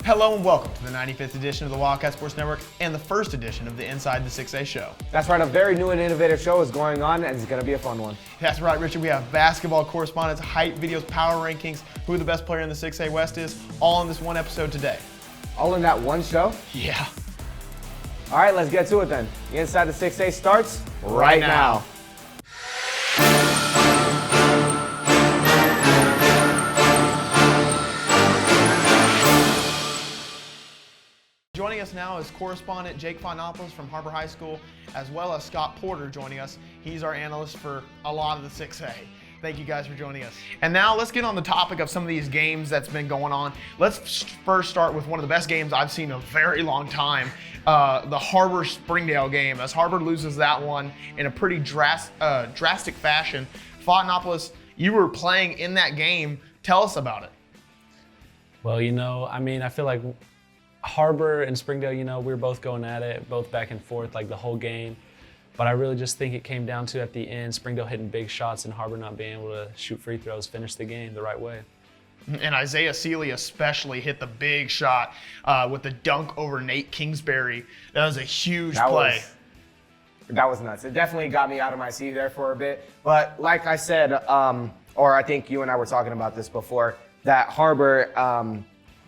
Hello and welcome to the 95th edition of the Wildcat Sports Network and the first edition of the Inside the 6A show. That's right, a very new and innovative show is going on, and it's going to be a fun one. That's right, Richard. We have basketball correspondence, hype videos, power rankings, who the best player in the 6A West is, all in this one episode today. All in that one show? Yeah. All right, let's get to it then. The Inside the 6A starts right now. Joining us now is correspondent Jake Fonopoulos from Har-Ber High School, as well as Scott Porter joining us. He's our analyst for a lot of the 6A. Thank you guys for joining us. And now let's get on the topic of some of these games that's been going on. Let's first start with one of the best games I've seen in a very long time, the Har-Ber-Springdale game, as Har-Ber loses that one in a pretty drastic fashion. Fonopoulos, you were playing in that game. Tell us about it. Well, I feel like Har-Ber and Springdale, we were both going at it, both back and forth like the whole game. But I really just think it came down to, at the end, Springdale hitting big shots and Har-Ber not being able to shoot free throws, finish the game the right way. And Isaiah Seeley especially hit the big shot with the dunk over Nate Kingsbury. That was a huge play. That was nuts. It definitely got me out of my seat there for a bit. But like I said, or I think you and I were talking about this before, that Har-Ber,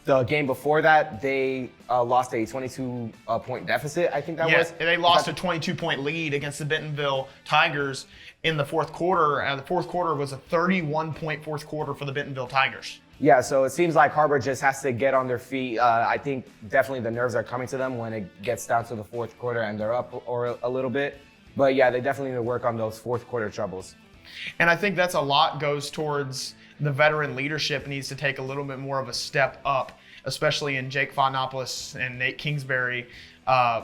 the game before that, they lost a 22-point deficit, I think that was. Yeah, they lost a 22-point lead against the Bentonville Tigers in the fourth quarter. And the fourth quarter was a 31-point fourth quarter for the Bentonville Tigers. Yeah, so it seems like Har-Ber just has to get on their feet. I think definitely the nerves are coming to them when it gets down to the fourth quarter and they're up or a little bit. But yeah, they definitely need to work on those fourth quarter troubles. And I think that's a lot goes towards the veteran leadership needs to take a little bit more of a step up, especially in Jake Fonopoulos and Nate Kingsbury,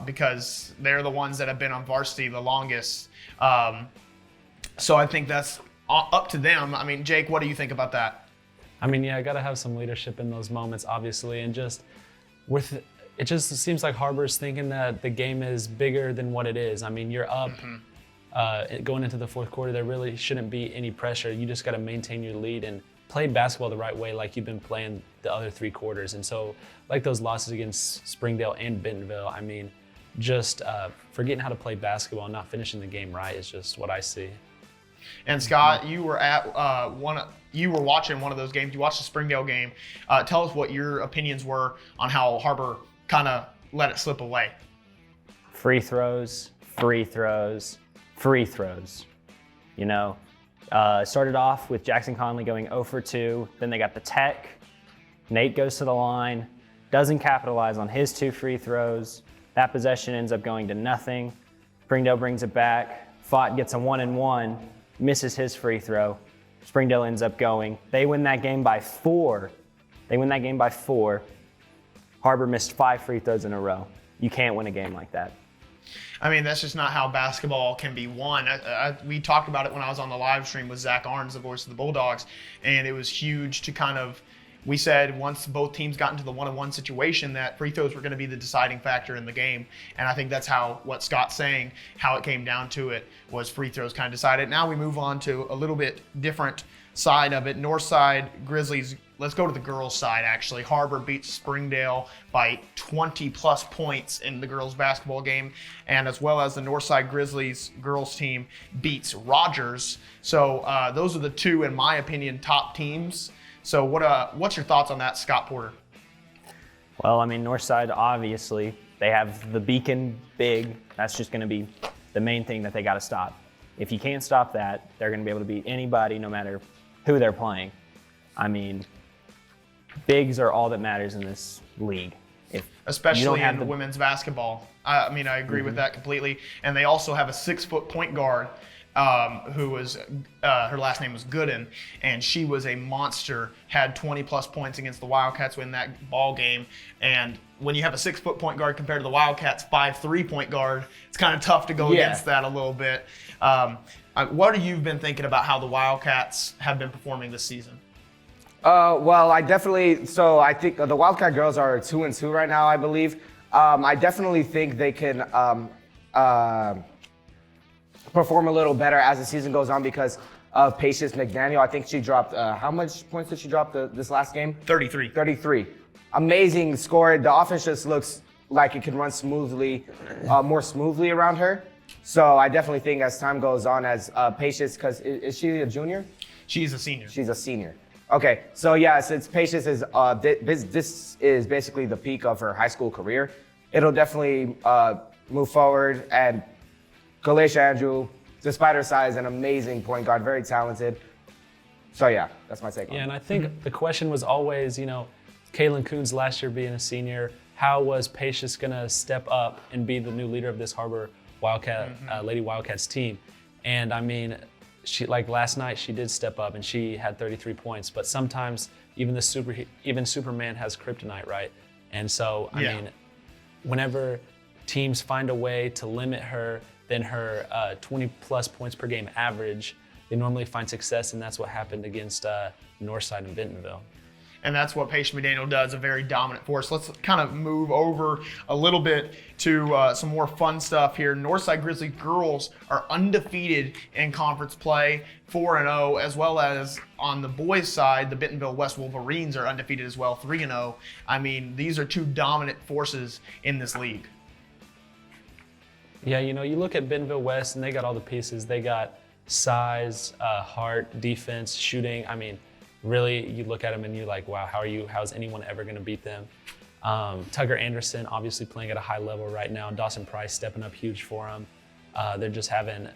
because they're the ones that have been on varsity the longest. So I think that's up to them. I mean, Jake, what do you think about that? I got to have some leadership in those moments, obviously, and it just seems like Har-Ber's thinking that the game is bigger than what it is. I mean, you're up. Going into the fourth quarter, there really shouldn't be any pressure. You just got to maintain your lead and play basketball the right way like you've been playing the other three quarters. And so, like those losses against Springdale and Bentonville, just forgetting how to play basketball and not finishing the game right is just what I see. And Scott, you were at you were watching one of those games. You watched the Springdale game. Tell us what your opinions were on how Har-Ber kind of let it slip away. Free throws, free throws, free throws. Started off with Jackson Conley going 0 for 2. Then they got the tech. Nate goes to the line, doesn't capitalize on his 2 free throws. That possession ends up going to nothing. Springdale brings it back. Fott gets a 1-and-1, misses his free throw. Springdale ends up going. They win that game by 4. Har-Ber missed 5 free throws in a row. You can't win a game like that. I mean, that's just not how basketball can be won. We talked about it when I was on the live stream with Zach Arns, the voice of the Bulldogs, and it was huge to we said once both teams got into the 1-on-1 situation that free throws were going to be the deciding factor in the game. And I think that's what Scott's saying, how it came down to it was free throws kind of decided. Now we move on to a little bit different side of it. North side Grizzlies. Let's go to the girls' side, actually. Har-Ber beats Springdale by 20-plus points in the girls' basketball game, and as well as the Northside Grizzlies girls' team beats Rogers. So those are the two, in my opinion, top teams. So what's your thoughts on that, Scott Porter? Well, Northside, obviously, they have the beacon big. That's just going to be the main thing that they got to stop. If you can't stop that, they're going to be able to beat anybody, no matter who they're playing. Bigs are all that matters in this league. Especially in women's basketball. I agree with that completely. And they also have a 6-foot point guard who was, her last name was Gooden, and she was a monster, had 20-plus points against the Wildcats in that ball game. And when you have a 6-foot point guard compared to the Wildcats' 5'3" point guard, it's kind of tough to go against that a little bit. What have you been thinking about how the Wildcats have been performing this season? Well, I think the Wildcat girls are 2-2 right now, I believe. I definitely think they can perform a little better as the season goes on because of Patience McDaniel. I think she dropped, how much points did she drop this last game? 33. 33. amazing scorer. The offense just looks like it can run smoothly, more smoothly around her. So I definitely think as time goes on, as Patience, because is she a junior? She's a senior. She's a senior. Okay, so yeah, since Patience is this is basically the peak of her high school career, it'll definitely move forward. And Galatia Andrew, despite her size, an amazing point guard, very talented. So yeah, that's my take on it. Yeah, and I think the question was always, Kaylin Coons last year being a senior, how was Patience gonna step up and be the new leader of this Har-Ber Lady Wildcats team? And I mean, she, like last night, she did step up and she had 33 points. But sometimes even Superman has kryptonite, right? And so I mean, whenever teams find a way to limit her, then her 20+ points per game average, they normally find success, and that's what happened against Northside and Bentonville. And that's what Patience McDaniel does, a very dominant force. Let's kind of move over a little bit to some more fun stuff here. Northside Grizzly girls are undefeated in conference play, 4-0, as well as on the boys' side, the Bentonville West Wolverines are undefeated as well, 3-0. I mean, these are two dominant forces in this league. Yeah, you look at Bentonville West, and they got all the pieces. They got size, heart, defense, shooting. I mean, really, you look at them and you're like, wow, how's anyone ever going to beat them? Tugger Anderson obviously playing at a high level right now. Dawson Price stepping up huge for them. They're just having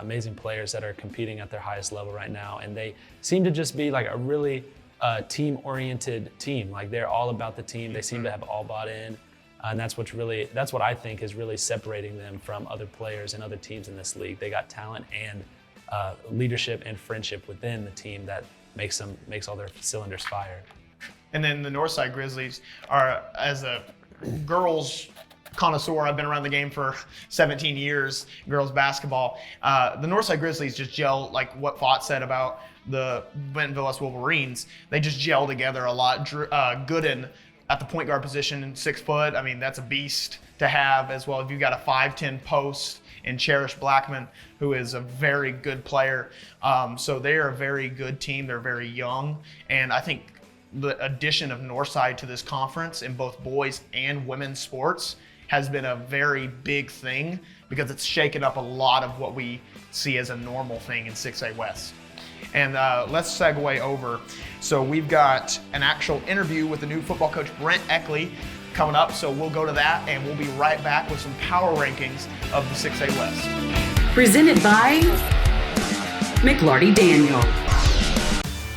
amazing players that are competing at their highest level right now. And they seem to just be like a really team-oriented team. Like they're all about the team. They seem to have all bought in. And that's what I think is really separating them from other players and other teams in this league. They got talent and leadership and friendship within the team that makes all their cylinders fire. And then the Northside Grizzlies are, as a girls connoisseur, I've been around the game for 17 years, girls basketball. The Northside Grizzlies just gel, like what Fott said about the Bentonville West Wolverines. They just gel together a lot. Gooden at the point guard position, 6 foot. I mean, that's a beast to have as well. If you've got a 5'10" post and Cherish Blackman, who is a very good player. So they are a very good team. They're very young. And I think the addition of Northside to this conference in both boys and women's sports has been a very big thing because it's shaken up a lot of what we see as a normal thing in 6A West. And let's segue over. So we've got an actual interview with the new football coach, Brent Eckley, coming up. So we'll go to that and we'll be right back with some power rankings of the 6A West. Presented by McLarty Daniel.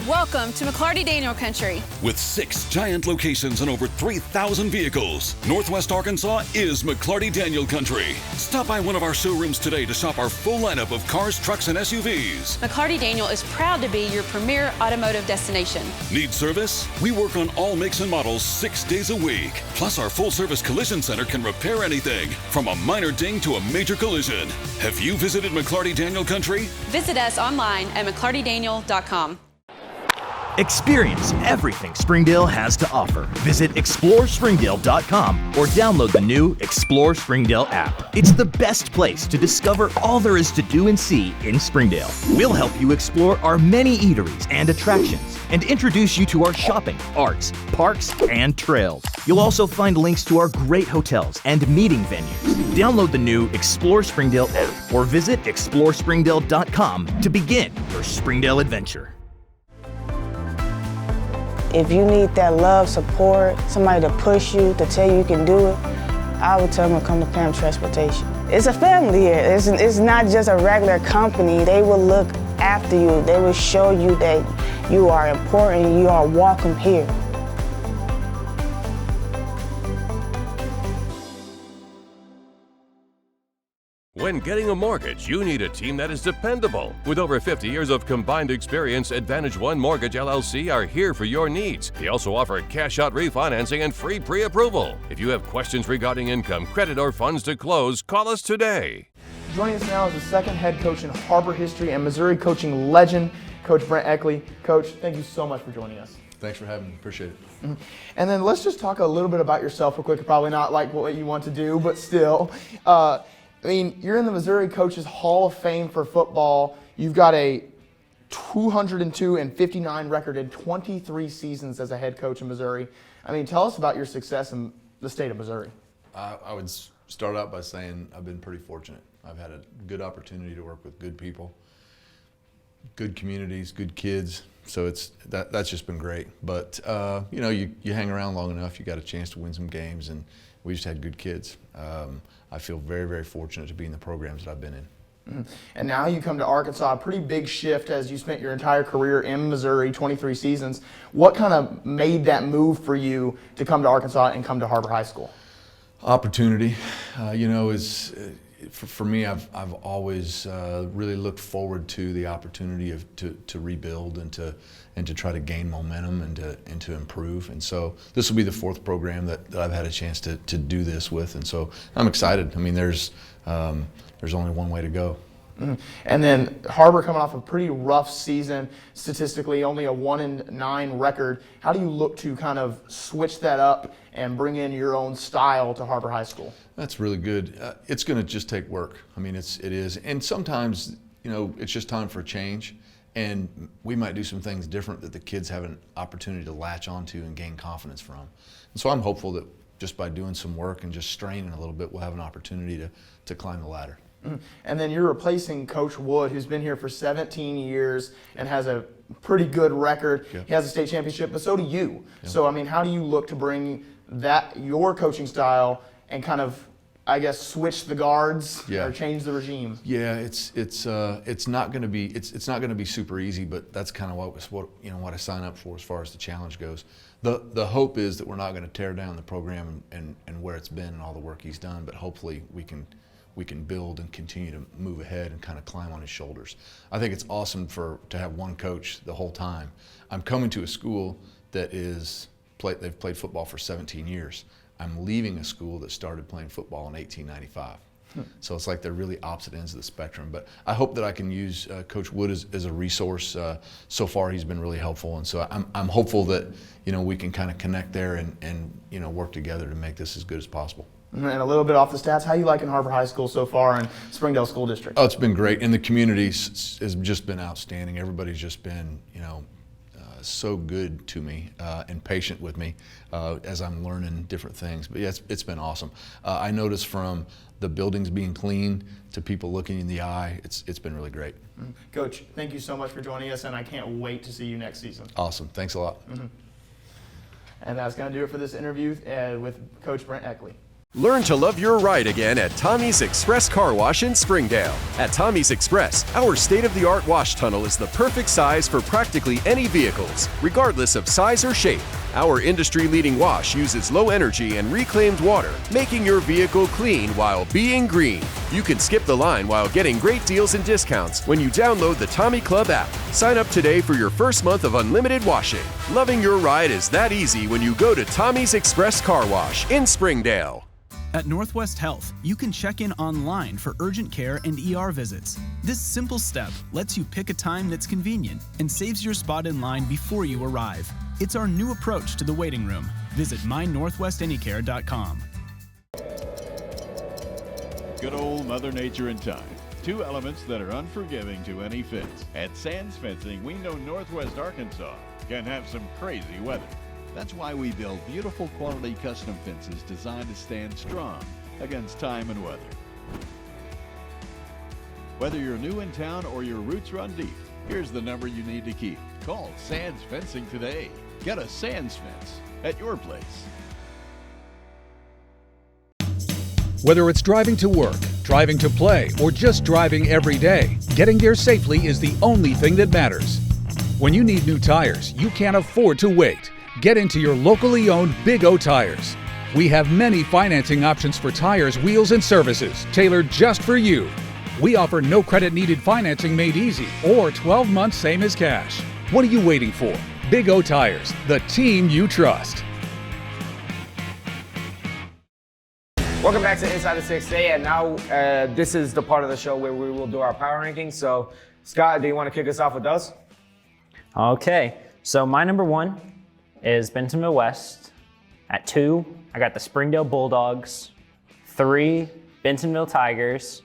Welcome to McLarty Daniel Country. With 6 giant locations and over 3,000 vehicles, Northwest Arkansas is McLarty Daniel Country. Stop by one of our showrooms today to shop our full lineup of cars, trucks, and SUVs. McLarty Daniel is proud to be your premier automotive destination. Need service? We work on all makes and models 6 days a week. Plus, our full-service collision center can repair anything, from a minor ding to a major collision. Have you visited McLarty Daniel Country? Visit us online at McLartyDaniel.com. Experience everything Springdale has to offer. Visit ExploreSpringdale.com or download the new Explore Springdale app. It's the best place to discover all there is to do and see in Springdale. We'll help you explore our many eateries and attractions and introduce you to our shopping, arts, parks, and trails. You'll also find links to our great hotels and meeting venues. Download the new Explore Springdale app or visit ExploreSpringdale.com to begin your Springdale adventure. If you need that love, support, somebody to push you, to tell you can do it, I would tell them to come to Pam Transportation. It's a family here. It's not just a regular company. They will look after you. They will show you that you are important, you are welcome here. When getting a mortgage, you need a team that is dependable. With over 50 years of combined experience, Advantage One Mortgage LLC are here for your needs. They also offer cash-out refinancing and free pre-approval. If you have questions regarding income, credit, or funds to close, call us today. Joining us now is the second head coach in Har-Ber history and Missouri coaching legend, Coach Brent Eckley. Coach, thank you so much for joining us. Thanks for having me. Appreciate it. Mm-hmm. And then let's just talk a little bit about yourself real quick. Probably not like what you want to do, but still. I mean, you're in the Missouri Coaches Hall of Fame for football. You've got a 202-59 record in 23 seasons as a head coach in Missouri. I mean, tell us about your success in the state of Missouri. I would start out by saying I've been pretty fortunate. I've had a good opportunity to work with good people, good communities, good kids. So that's just been great. But you know, you hang around long enough, you got a chance to win some games, and we just had good kids. I feel very, very fortunate to be in the programs that I've been in. And now you come to Arkansas, a pretty big shift as you spent your entire career in Missouri, 23 seasons. What kind of made that move for you to come to Arkansas and come to Har-Ber High School? Opportunity, you know, is for me. I've always really looked forward to the opportunity to rebuild and to try to gain momentum and to improve. And so this will be the fourth program that I've had a chance to do this with, and so I'm excited. I mean, there's only one way to go. And then Har-Ber coming off a pretty rough season statistically, only a 1-9 record. How do you look to kind of switch that up and bring in your own style to Har-Ber High School? That's really good. It's going to just take work. I mean, it is, and sometimes, you know, it's just time for a change, and we might do some things different that the kids have an opportunity to latch onto and gain confidence from. And so I'm hopeful that just by doing some work and just straining a little bit, we'll have an opportunity to climb the ladder. And then you're replacing Coach Wood, who's been here for 17 years and has a pretty good record. Yeah. He has a state championship, but so do you. Yeah. So, I mean, how do you look to bring your coaching style and kind of, I guess, switch the guards or change the regime? Yeah, it's not going to be super easy, but that's kind of what I sign up for as far as the challenge goes. The hope is that we're not going to tear down the program and where it's been and all the work he's done, but hopefully we can build and continue to move ahead and kind of climb on his shoulders. I think it's awesome to have one coach the whole time. I'm coming to a school that they've played football for 17 years. I'm leaving a school that started playing football in 1895. So it's like they're really opposite ends of the spectrum. But I hope that I can use Coach Wood as a resource. So far, he's been really helpful, and so I'm hopeful that, you know, we can kind of connect there and you know, work together to make this as good as possible. And a little bit off the stats, how you liking Har-Ber High School so far and Springdale School District? Oh, it's been great, and the community has just been outstanding. Everybody's just been, you know, so good to me and patient with me as I'm learning different things. But yeah, it's been awesome. I noticed from the buildings being clean to people looking in the eye, it's been really great. Coach, thank you so much for joining us, and I can't wait to see you next season. Awesome. Thanks a lot. And that's going to do it for this interview with Coach Brent Eckley. Learn to love your ride again at Tommy's Express Car Wash in Springdale. At Tommy's Express, our state-of-the-art wash tunnel is the perfect size for practically any vehicles, regardless of size or shape. Our industry-leading wash uses low energy and reclaimed water, making your vehicle clean while being green. You can skip the line while getting great deals and discounts when you download the Tommy Club app. Sign up today for your first month of unlimited washing. Loving your ride is that easy when you go to Tommy's Express Car Wash in Springdale. At Northwest Health, you can check in online for urgent care and ER visits. This simple step lets you pick a time that's convenient and saves your spot in line before you arrive. It's our new approach to the waiting room. Visit mynorthwestanycare.com. Good old Mother Nature and time. Two elements that are unforgiving to any fence. At Sands Fencing, we know Northwest Arkansas can have some crazy weather. That's why we build beautiful quality custom fences designed to stand strong against time and weather. Whether you're new in town or your roots run deep, here's the number you need to keep. Call Sands Fencing today. Get a Sands fence at your place. Whether it's driving to work, driving to play, or just driving every day, getting there safely is the only thing that matters. When you need new tires, you can't afford to wait. Get into your locally owned Big O Tires. We have many financing options for tires, wheels, and services tailored just for you. We offer no credit needed financing made easy or 12 months same as cash. What are you waiting for? Big O Tires, the team you trust. Welcome back to Inside the 6th Day, and now this is the part of the show where we will do our power rankings. So, Scott, do you want to kick us off with those? Okay, so my number 1 is Bentonville West. At 2, I got the Springdale Bulldogs. 3, Bentonville Tigers.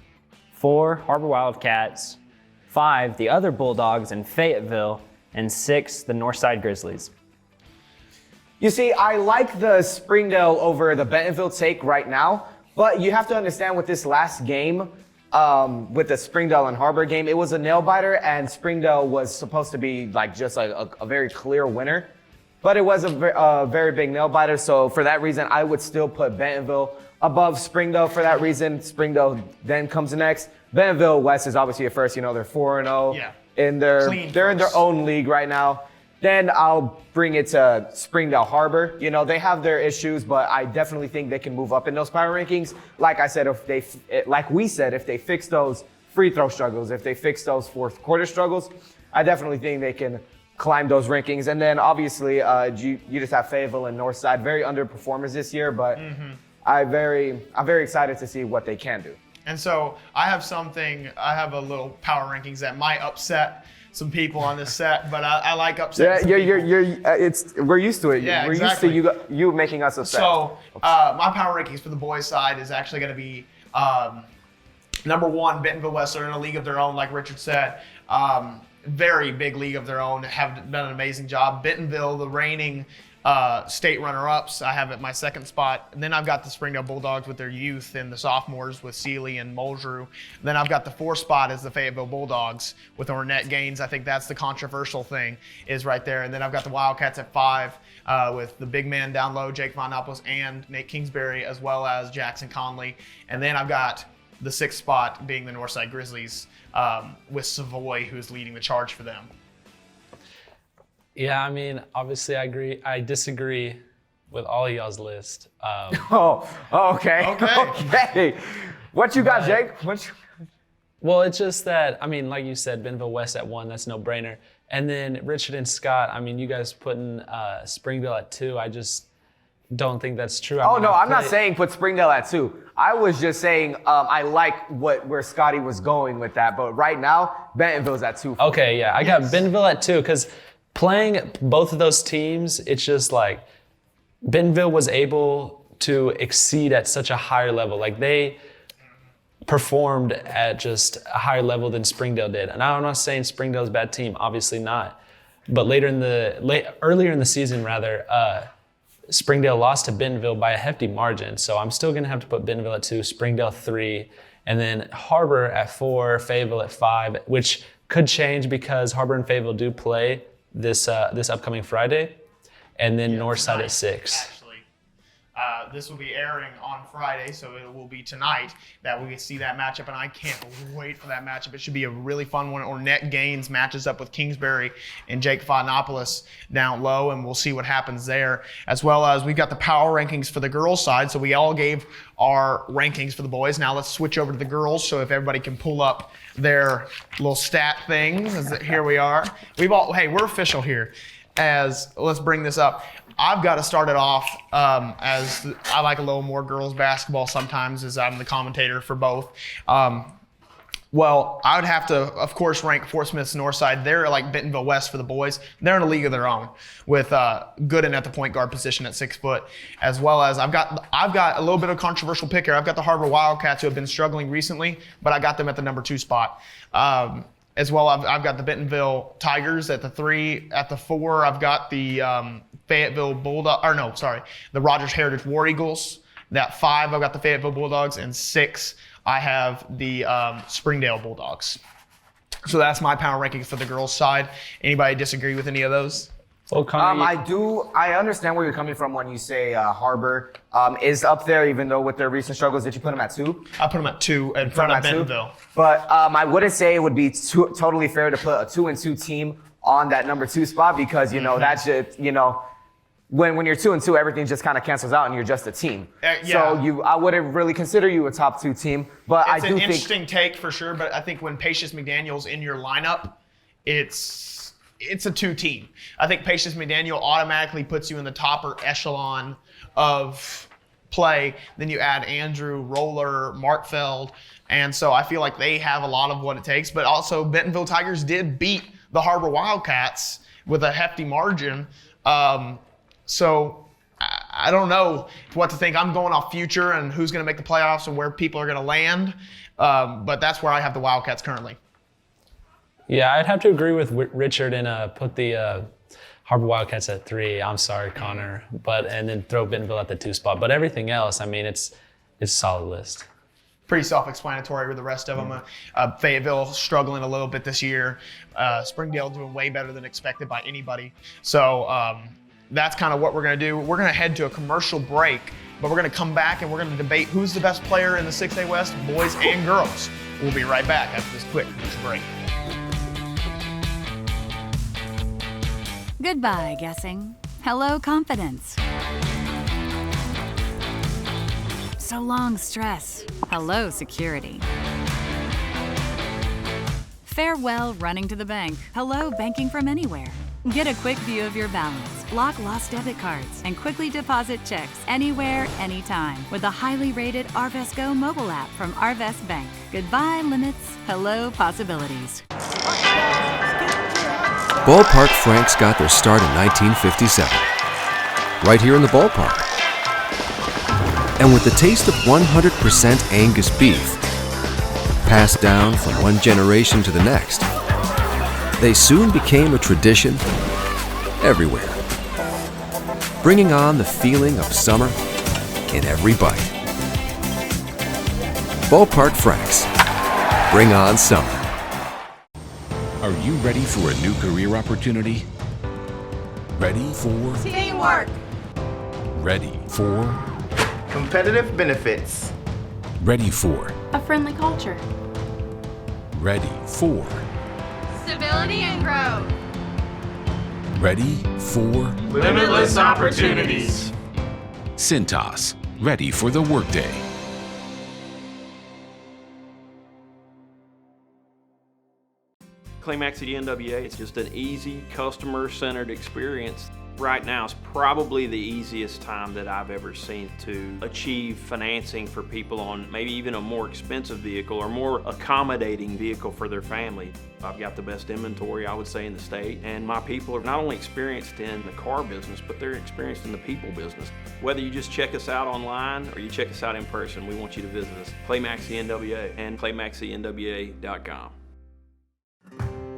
4, Har-Ber Wildcats. 5, the other Bulldogs in Fayetteville. And 6, the Northside Grizzlies. You see, I like the Springdale over the Bentonville take right now, but you have to understand with this last game, with the Springdale and Har-Ber game, it was a nail biter, and Springdale was supposed to be like just a very clear winner, but it was a very big nail biter. So for that reason, I would still put Bentonville above Springdale for that reason. Springdale then comes next. Bentonville West is obviously at first. You know, they're 4-0 in they're in their own league right now. Then I'll bring it to Springdale Har-Ber. You know, they have their issues, but I definitely think they can move up in those power rankings. Like I said, if they fix those free throw struggles, if they fix those fourth quarter struggles, I definitely think they can climb those rankings. And then obviously, you just have Fayetteville and Northside, very underperformers this year, but I'm very excited to see what they can do. And so I have a little power rankings that might upset some people on this set, but I like upsetting. We're used to it. Yeah, we're exactly. used to you making us upset. So my power rankings for the boys' side is actually going to be number 1, Bentonville West. They're in a league of their own, like Richard said. Very big league of their own. Have done an amazing job. Bentonville, the reigning state runner-ups, I have at my 2nd spot. And then I've got the Springdale Bulldogs with their youth and the sophomores with Seeley and Mulgrew. And then I've got the 4th spot as the Fayetteville Bulldogs with Ornette Gaines. I think that's the controversial thing is right there. And then I've got the Wildcats at 5 with the big man down low, Jake Vonopoulos and Nate Kingsbury, as well as Jackson Conley. And then I've got the 6th spot being the Northside Grizzlies with Savoy, who's leading the charge for them. Yeah, I mean, obviously I disagree with all of y'all's list. Okay. What you got, Jake? Well, it's just that, I mean, like you said, Bentonville West at 1, that's no brainer. And then Richard and Scott, I mean, you guys putting Springdale at 2, I just don't think that's true. I'm not saying put Springdale at 2. I was just saying I like where Scotty was going with that, but right now, Bentonville's at 2. Okay, yeah, I got Bentonville at 2 because playing both of those teams, it's just like Bentonville was able to exceed at such a higher level. Like they performed at just a higher level than Springdale did. And I'm not saying Springdale's a bad team, obviously not. But earlier in the season, Springdale lost to Bentonville by a hefty margin. So I'm still gonna have to put Bentonville at 2, Springdale 3, and then Har-Ber at 4, Fayetteville at 5, which could change because Har-Ber and Fayetteville do play this upcoming Friday, and then Northside at 6. Actually, this will be airing on Friday, so it will be tonight that we see that matchup, and I can't wait for that matchup. It should be a really fun one. Ornette Gaines matches up with Kingsbury and Jake Vonopoulos down low, and we'll see what happens there. As well as we've got the power rankings for the girls' side, so we all gave our rankings for the boys. Now let's switch over to the girls, so if everybody can pull up their little stat things. Here we are. We're official here. Let's bring this up. I've got to start it off as I like a little more girls basketball sometimes, as I'm the commentator for both. Well, I would have to, of course, rank Fort Smith's Northside. They're like Bentonville West for the boys. They're in a league of their own with Gooden at the point guard position at 6 foot, as well as I've got a little bit of controversial pick here. I've got the Har-Ber Wildcats who have been struggling recently, but I got them at the number 2 spot. As well, I've got the Bentonville Tigers at the 3. At the 4, I've got the Fayetteville the Rogers Heritage War Eagles. At 5, I've got the Fayetteville Bulldogs, and 6, I have the Springdale Bulldogs. So that's my power rankings for the girls' side. Anybody disagree with any of those? Well, I understand where you're coming from when you say Har-Ber is up there, even though with their recent struggles. Did you put them at 2? I put them at 2 in front of Bentonville. But I wouldn't say it would be totally fair to put a 2-2 team on that number 2 spot because, that's just, when you're 2-2, everything just kind of cancels out and you're just a team. So I wouldn't really consider you a top 2 team. But it's an interesting take for sure. But I think when Patience McDaniel's in your lineup, it's a 2 team. I think Patience McDaniel automatically puts you in the topper echelon of play. Then you add Andrew, Roller, Markfeld. And so I feel like they have a lot of what it takes. But also Bentonville Tigers did beat the Har-Ber Wildcats with a hefty margin. So I don't know what to think. I'm going off future and who's going to make the playoffs and where people are going to land. But that's where I have the Wildcats currently. Yeah, I'd have to agree with Richard and put the Har-Ber Wildcats at 3. I'm sorry, Connor. And then throw Bentonville at the 2 spot. But everything else, I mean, it's a solid list. Pretty self-explanatory with the rest of them. Fayetteville struggling a little bit this year. Springdale doing way better than expected by anybody. So that's kind of what we're going to do. We're going to head to a commercial break, but we're going to come back and we're going to debate who's the best player in the 6A West, boys and girls. We'll be right back after this quick commercial break. Goodbye, guessing. Hello, confidence. So long, stress. Hello, security. Farewell, running to the bank. Hello, banking from anywhere. Get a quick view of your balance, block lost debit cards, and quickly deposit checks anywhere, anytime with the highly rated Arvest Go mobile app from Arvest Bank. Goodbye, limits. Hello, possibilities. Ballpark Franks got their start in 1957, right here in the ballpark. And with the taste of 100% Angus beef, passed down from one generation to the next, they soon became a tradition everywhere, bringing on the feeling of summer in every bite. Ballpark Franks, bring on summer. Are you ready for a new career opportunity? Ready for teamwork? Ready for competitive benefits? Ready for a friendly culture? Ready for stability and growth? Ready for limitless opportunities? Cintas, ready for the workday. Claymax at the NWA, it's just an easy, customer-centered experience. Right now is probably the easiest time that I've ever seen to achieve financing for people on maybe even a more expensive vehicle or more accommodating vehicle for their family. I've got the best inventory, I would say, in the state, and my people are not only experienced in the car business, but they're experienced in the people business. Whether you just check us out online or you check us out in person, we want you to visit us. Claymax the NWA and claymaxthenwa.com.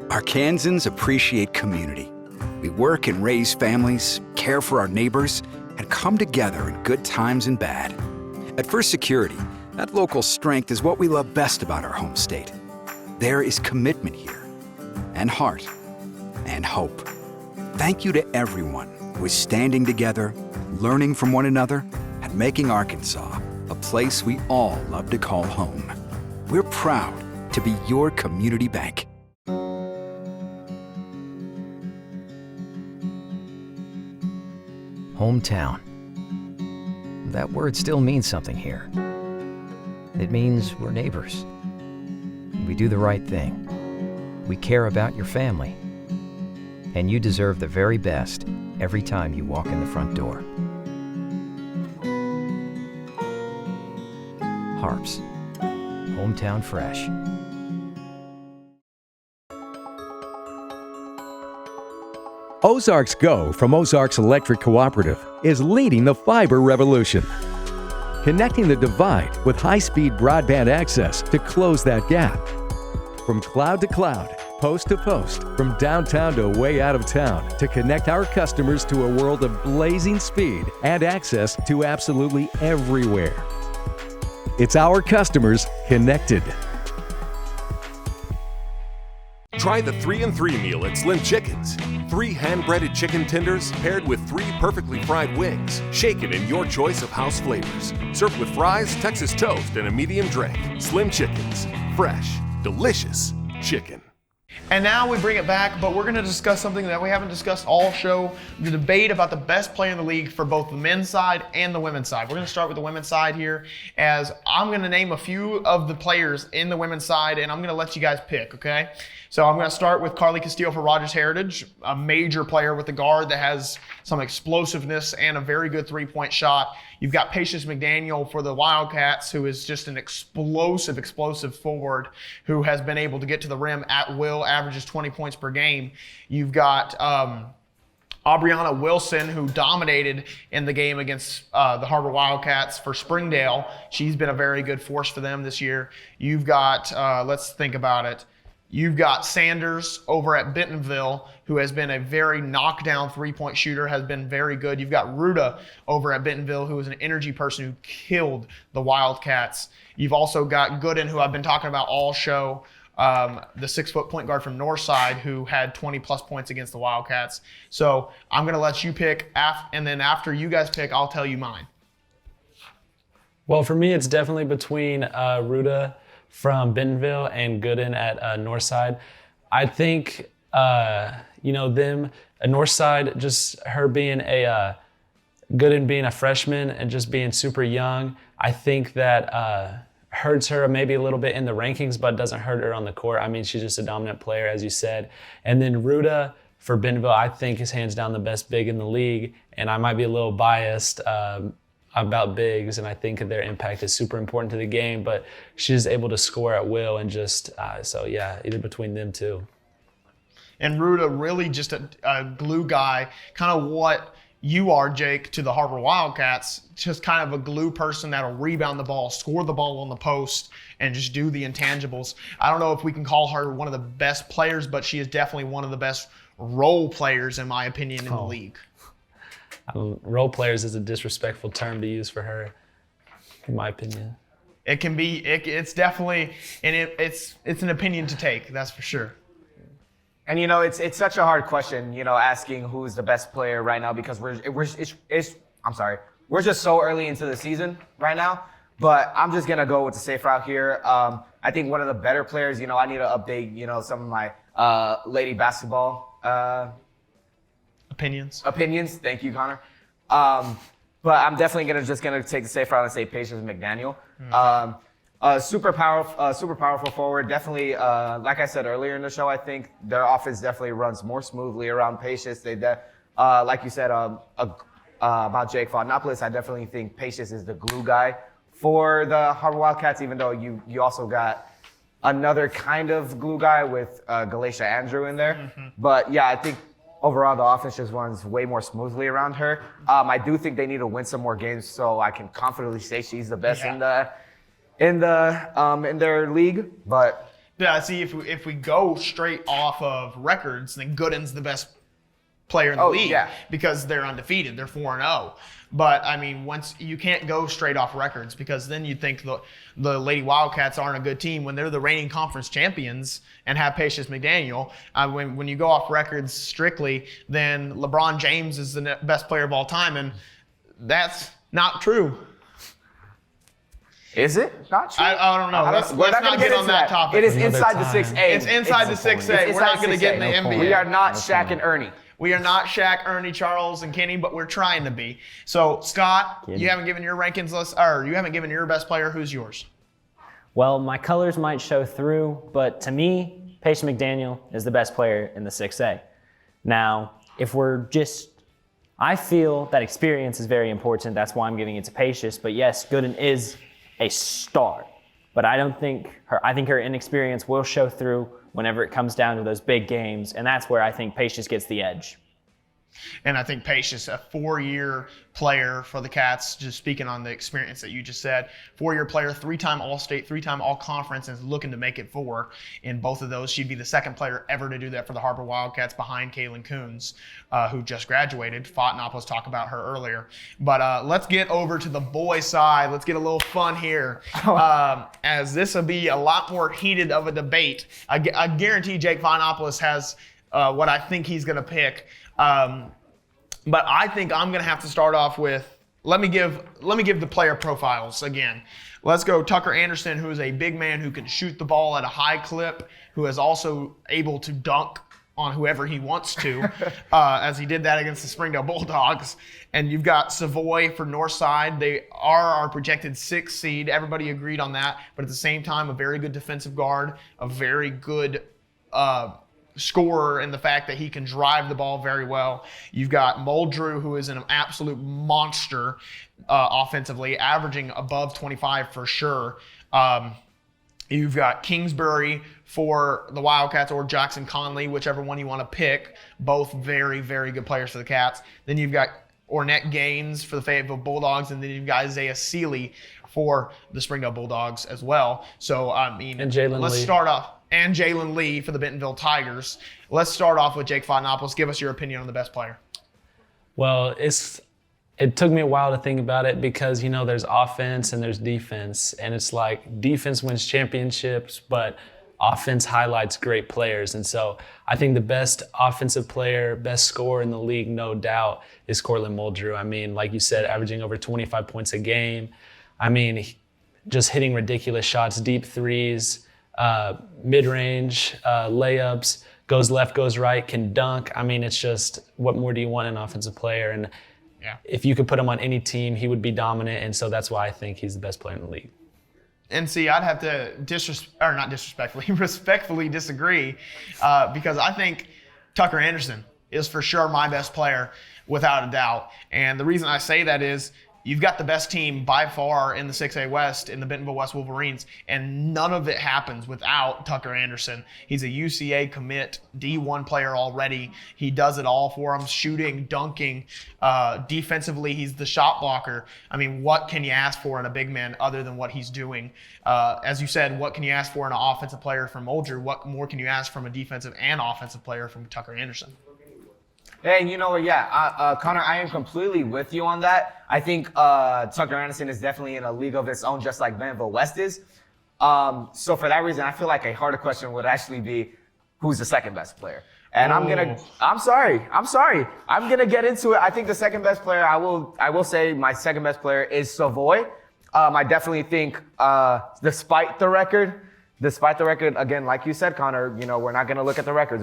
Arkansans appreciate community. We work and raise families, care for our neighbors, and come together in good times and bad. At First Security, that local strength is what we love best about our home state. There is commitment here, and heart, and hope. Thank you to everyone who is standing together, learning from one another, and making Arkansas a place we all love to call home. We're proud to be your community bank. Hometown. That word still means something here. It means we're neighbors. We do the right thing. We care about your family. And you deserve the very best every time you walk in the front door. Harps. Hometown fresh. Ozarks Go from Ozarks Electric Cooperative is leading the fiber revolution, connecting the divide with high-speed broadband access to close that gap. From cloud to cloud, post to post, from downtown to way out of town, to connect our customers to a world of blazing speed and access to absolutely everywhere. It's our customers connected. Try the 3-and-3 meal at Slim Chickens. 3 hand-breaded chicken tenders paired with 3 perfectly fried wings, shaken in your choice of house flavors. Served with fries, Texas toast, and a medium drink. Slim Chickens. Fresh, delicious chicken. And now we bring it back, but we're going to discuss something that we haven't discussed all show, the debate about the best player in the league for both the men's side and the women's side. We're going to start with the women's side here, as I'm going to name a few of the players in the women's side, and I'm going to let you guys pick, okay? So I'm going to start with Carly Castillo for Rogers Heritage, a major player with the guard that has some explosiveness and a very good three-point shot. You've got Patience McDaniel for the Wildcats, who is just an explosive forward who has been able to get to the rim at will, averages 20 points per game. You've got Aubriana Wilson, who dominated in the game against the Har-Ber Wildcats for Springdale. She's been a very good force for them this year. You've got, let's think about it. You've got Sanders over at Bentonville, who has been a very knockdown three-point shooter, has been very good. You've got Ruda over at Bentonville, who is an energy person who killed the Wildcats. You've also got Gooden, who I've been talking about all show, the 6-foot point guard from Northside, who had 20-plus points against the Wildcats. So I'm going to let you pick, and then after you guys pick, I'll tell you mine. Well, for me, it's definitely between Ruda from Bentonville and Gooden at Northside. I think, Northside, just her being Gooden being a freshman and just being super young, I think that hurts her maybe a little bit in the rankings, but doesn't hurt her on the court. I mean, she's just a dominant player, as you said. And then Ruda for Bentonville, I think is hands down the best big in the league. And I might be a little biased about bigs, and I think their impact is super important to the game, but she's able to score at will and just, either between them two. And Ruda really just a glue guy, kind of what you are, Jake, to the Har-Ber Wildcats, just kind of a glue person that'll rebound the ball, score the ball on the post, and just do the intangibles. I don't know if we can call her one of the best players, but she is definitely one of the best role players, in my opinion, in the league. Role players is a disrespectful term to use for her, in my opinion. It can be. It's definitely, and it's an opinion to take. That's for sure. And it's such a hard question, asking who's the best player right now, because we're just so early into the season right now. But I'm just gonna go with the safe route here. I think one of the better players. I need to update. Some of my lady basketball. Opinions. Thank you, Connor. But I'm definitely gonna take the safe route and say Patience McDaniel. Super powerful forward. Definitely, like I said earlier in the show, I think their offense definitely runs more smoothly around Patience. They, like you said about Jake Fontanopolis, I definitely think Patience is the glue guy for the Har-Ber Wildcats. Even though you also got another kind of glue guy with Galatia Andrew in there. Mm-hmm. But yeah, I think overall the offense just runs way more smoothly around her. I do think they need to win some more games so I can confidently say she's the best in their league. But yeah, see, if we go straight off of records, then Gooden's the best player in the league because they're undefeated. They're 4-0. But I mean, once you can't go straight off records, because then you think the Lady Wildcats aren't a good team when they're the reigning conference champions and have Patience McDaniel. When you go off records strictly, then LeBron James is the best player of all time, and that's not true. Is it not true? I don't know. Let's not get on that topic. It is inside the 6A. It's inside the 6A. We're not going to get in the NBA. We are not Shaq and Ernie. We are not Shaq, Ernie, Charles, and Kenny, but we're trying to be. So, Scott, you haven't given your rankings list, or you haven't given your best player. Who's yours? Well, my colors might show through, but to me, Patience McDaniel is the best player in the 6A. Now, I feel that experience is very important. That's why I'm giving it to Patience. But yes, Gooden is a star. But I think her inexperience will show through whenever it comes down to those big games, and that's where I think Patience gets the edge. And I think Patience, a 4-year player for the Cats, just speaking on the experience that you just said, 4-year player, 3-time All-State, 3-time All-Conference, and is looking to make it 4. In both of those, she'd be the second player ever to do that for the Har-Ber Wildcats behind Kaylin Coons, who just graduated. Fontanopolis talked about her earlier. But let's get over to the boys' side. Let's get a little fun here, as this will be a lot more heated of a debate. I guarantee Jake Fontanopolis has what I think he's going to pick. But I think I'm going to have to start off with, let me give the player profiles again. Let's go Tucker Anderson, who is a big man who can shoot the ball at a high clip, who is also able to dunk on whoever he wants to, as he did that against the Springdale Bulldogs. And you've got Savoy for Northside. They are our projected 6th seed. Everybody agreed on that. But at the same time, a very good defensive guard, a very good scorer in the fact that he can drive the ball very well. You've got Muldrew, who is an absolute monster offensively, averaging above 25 for sure. You've got Kingsbury for the Wildcats or Jackson Conley, whichever one you want to pick. Both very, very good players for the Cats. Then you've got Ornette Gaines for the Fayetteville Bulldogs, and then you've got Isaiah Seeley for the Springdale Bulldogs as well. So, I mean, let's start off. and Jalen Lee for the Bentonville Tigers. Let's start off with Jake Fontopoulos. Give us your opinion on the best player. Well, it took me a while to think about it because, there's offense and there's defense. And it's like defense wins championships, but offense highlights great players. And so I think the best offensive player, best scorer in the league, no doubt, is Cortland Muldrew. I mean, like you said, averaging over 25 points a game. I mean, just hitting ridiculous shots, deep threes, mid-range, layups, goes left, goes right, can dunk. I mean, it's just, what more do you want in an offensive player? And if you could put him on any team, he would be dominant. And so that's why I think he's the best player in the league. And see, I'd have to respectfully disagree because I think Tucker Anderson is for sure my best player without a doubt. And the reason I say that is you've got the best team by far in the 6A West, in the Bentonville West Wolverines, and none of it happens without Tucker Anderson. He's a UCA commit, D1 player already. He does it all for them, shooting, dunking. Defensively, he's the shot blocker. I mean, what can you ask for in a big man other than what he's doing? As you said, what can you ask for in an offensive player from Muldrew? What more can you ask from a defensive and offensive player from Tucker Anderson? And you know what, Connor, I am completely with you on that. I think Tucker Anderson is definitely in a league of his own, just like Bentonville West is. So for that reason, I feel like a harder question would actually be, who's the second best player? And I'm sorry. I'm gonna get into it. I think the second best player, I will say my second best player is Savoy. I definitely think, despite the record, again, like you said, Connor, we're not gonna look at the records.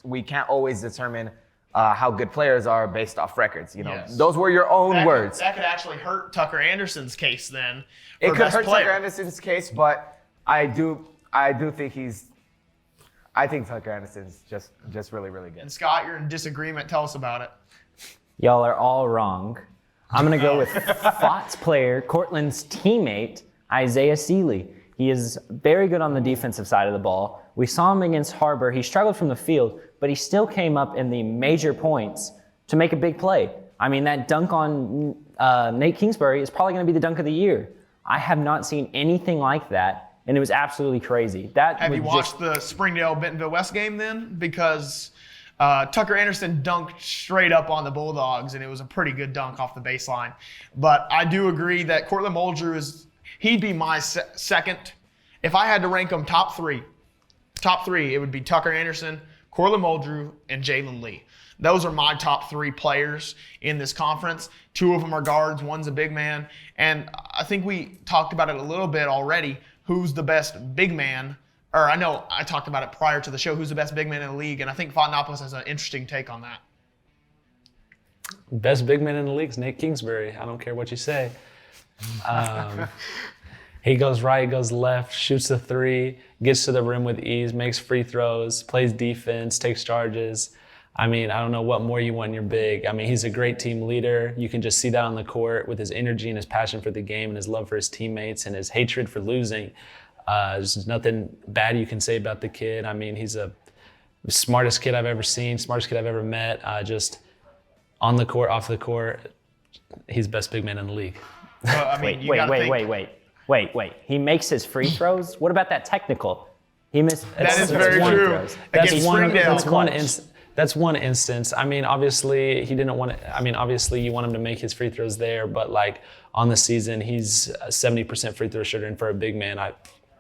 We can't always determine how good players are based off records. Yes. Those were your own words. That could actually hurt Tucker Anderson's case then. It could hurt Tucker Anderson's case, but I do think I think Tucker Anderson's just really, really good. And Scott, you're in disagreement. Tell us about it. Y'all are all wrong. I'm going to go with Fott's player, Cortland's teammate, Isaiah Seeley. He is very good on the defensive side of the ball. We saw him against Har-Ber. He struggled from the field, but he still came up in the major points to make a big play. I mean, that dunk on Nate Kingsbury is probably going to be the dunk of the year. I have not seen anything like that, and it was absolutely crazy. Have you watched the Springdale Bentonville West game then? Because Tucker Anderson dunked straight up on the Bulldogs, and it was a pretty good dunk off the baseline. But I do agree that Cortland Muldrew he'd be my second. If I had to rank them top three, it would be Tucker Anderson, Cortland Muldrew, and Jalen Lee. Those are my top three players in this conference. Two of them are guards, one's a big man. And I think we talked about it a little bit already. Who's the best big man? Or I know I talked about it prior to the show. Who's the best big man in the league? And I think Fontopoulos has an interesting take on that. Best big man in the league is Nate Kingsbury. I don't care what you say. He goes right, goes left, shoots the three, gets to the rim with ease, makes free throws, plays defense, takes charges. I mean, I don't know what more you want in your big. I mean, he's a great team leader. You can just see that on the court with his energy and his passion for the game and his love for his teammates and his hatred for losing. There's nothing bad you can say about the kid. I mean, he's the smartest kid I've ever seen, smartest kid I've ever met. Just on the court, off the court, he's the best big man in the league. Well, I mean, Wait. He makes his free throws? What about that technical? He missed. That is very true. That's one instance. I mean, obviously he didn't want to. I mean, obviously you want him to make his free throws there, but like on the season, he's a 70% free throw shooter, and for a big man,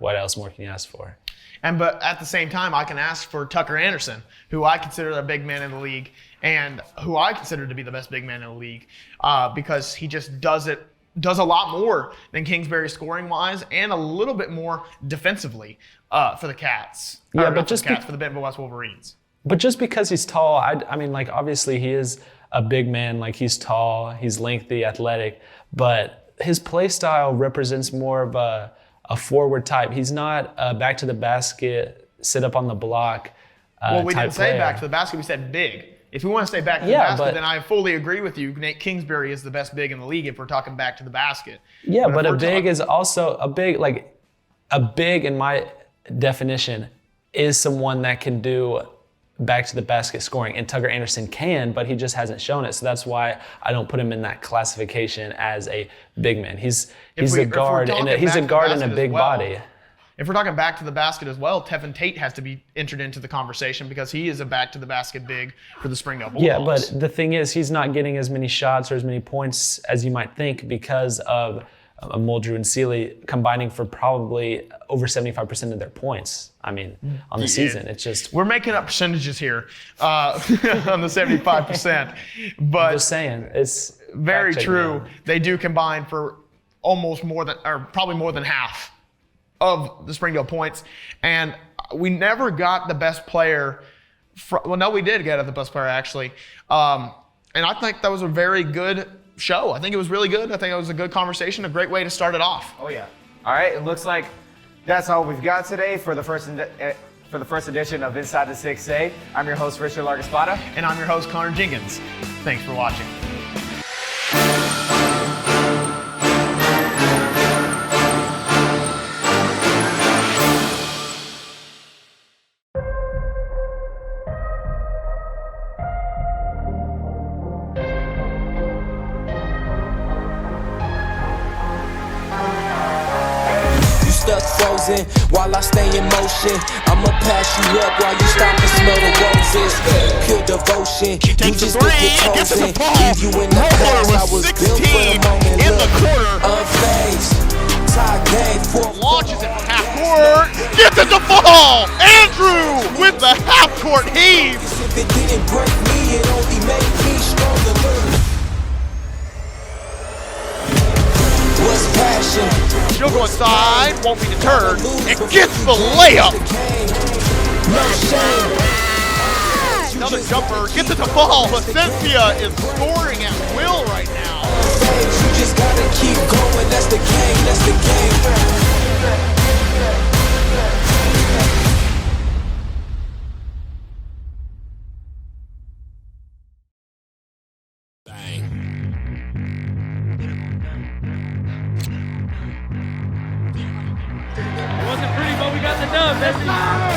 what else more can you ask for? But at the same time, I can ask for Tucker Anderson, who I consider a big man in the league, and who I consider to be the best big man in the league, because he just does a lot more than Kingsbury scoring-wise, and a little bit more defensively for the Cats. Yeah, but just for the Bentonville West Wolverines. But just because he's tall, I mean, like, obviously he is a big man. Like, he's tall, he's lengthy, athletic, but his play style represents more of a forward type. He's not a back to the basket, sit up on the block Well, we didn't say player. back to the basket, we said big. If we want to say back to the basket, then I fully agree with you. Nate Kingsbury is the best big in the league if we're talking back to the basket. Yeah, but a big is also a big in my definition is someone that can do back to the basket scoring, and Tucker Anderson can, but he just hasn't shown it. So that's why I don't put him in that classification as a big man. He's a guard and a big body. if we're talking back to the basket as well, Tevin Tate has to be entered into the conversation because he is a back to the basket big for the Springdale Bulldogs. Yeah, but the thing is, he's not getting as many shots or as many points as you might think because of Muldrew and Seeley combining for probably over 75% of their points. I mean, on the season, it's just... We're making up percentages here on the 75%. But I'm just saying, it's... Very true. They do combine for almost more than, or probably more than half of the Springdale points. And we never got the best player. Well, no, we did get the best player, actually. And I think that was a very good show. I think it was really good. I think it was a good conversation, a great way to start it off. Oh, yeah. All right, it looks like that's all we've got today for the first edition of Inside the 6A. I'm your host, Richard Largaspada. And I'm your host, Connor Jenkins. Thanks for watching. Frozen while I stay in motion. I'ma pass you up while you stop and smell the roses. Pure devotion. You just dip your toes in. Leave you in the past. I was built for the moment. In the corner. Unfazed. Tie game for launches it from half court. Gets it to fall. Andrew with the half court heave. If it didn't break me, it only made me stronger. What's passion? She'll go inside, won't be deterred, and gets the layup. Another jumper, gets it to fall. Valencia is scoring at will right now. You just gotta keep going, that's the game, that's the game.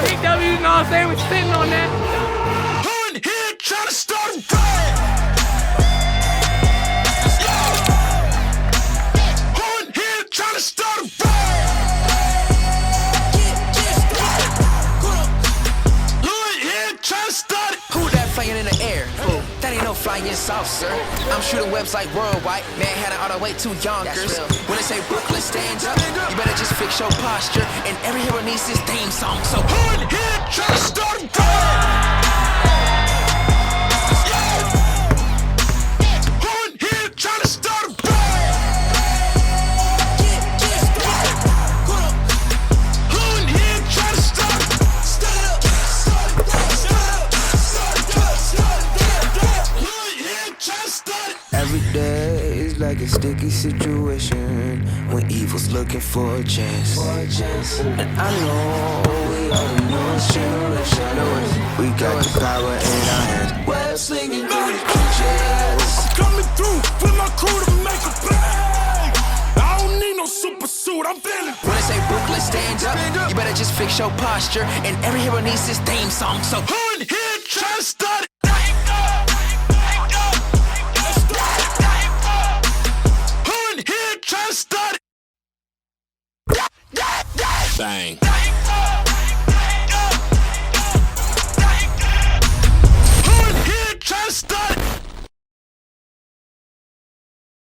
Big W, you know what I'm saying? We're sitting on that. Who in here trying to start a fight? Who in here trying to start a fight? Who in here trying to start it? Who that flying in the air? That ain't no flying saucer. I'm shooting webs like worldwide. Manhattan all the way to Yonkers. When they say Brooklyn, stand up. You better just fix your posture. And every hero needs his theme song. So who in here trying to start a fight? Who in here trying to start a fight? Who in here trying to start it? Every day is like a sticky situation when evil's looking for a chance. And I know we are the newest generation. We got the power in our hands. Web slinging through the trenches. I'm coming through with my crew to make a play. I don't need no super suit, I'm feeling. When they say Brooklyn, stand up. You better just fix your posture. And every hero needs his theme song. So who in here trying to start it? Start it. Bang. Who in here trying to start it?